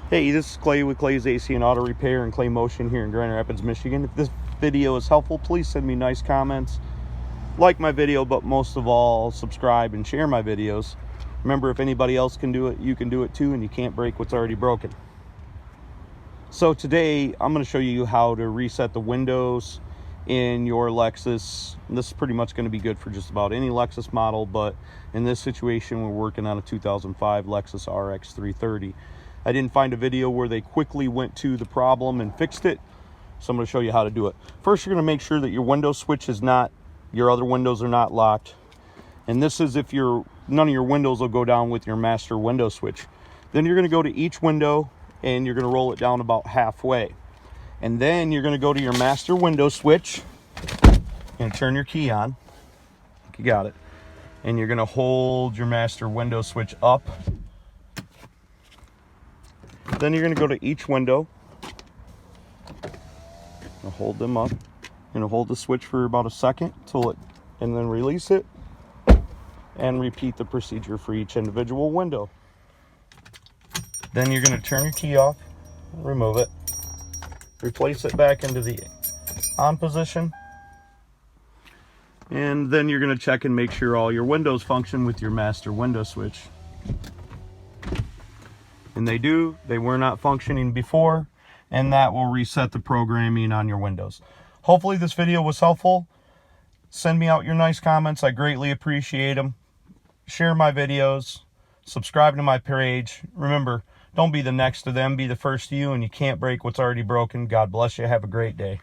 Hey, this is Clay with Clay's AC and Auto Repair in Clay Motion here in Grand Rapids, Michigan. If this video is helpful, please send me nice comments, like my video, but most of all, subscribe and share my videos. Remember, if anybody else can do it, you can do it too, and you can't break what's already broken. So today, I'm going to show you how to reset the windows in your Lexus. This is pretty much going to be good for just about any Lexus model, but in this situation, we're working on a 2005 Lexus RX 330. I didn't find a video where they quickly went to the problem and fixed it, so I'm going to show you how to do it. First, you're going to make sure that your window switch is not, your other windows are not locked. And this is if none of your windows will go down with your master window switch. Then you're going to go to each window and you're going to roll it down about halfway. And then you're going to go to your master window switch and turn your key on. I think you got it. And you're going to hold your master window switch up. Then you're going to go to each window and hold them up. You're going to hold the switch for about a second and then release it, and repeat the procedure for each individual window. Then you're going to turn your key off, remove it, replace it back into the on position, and then you're going to check and make sure all your windows function with your master window switch. And they do. They were not functioning before, and that will reset the programming on your windows. Hopefully this video was helpful. Send me out your nice comments. I greatly appreciate them. Share my videos. Subscribe to my page. Remember, don't be the next to them. Be the first to you, and you can't break what's already broken. God bless you. Have a great day.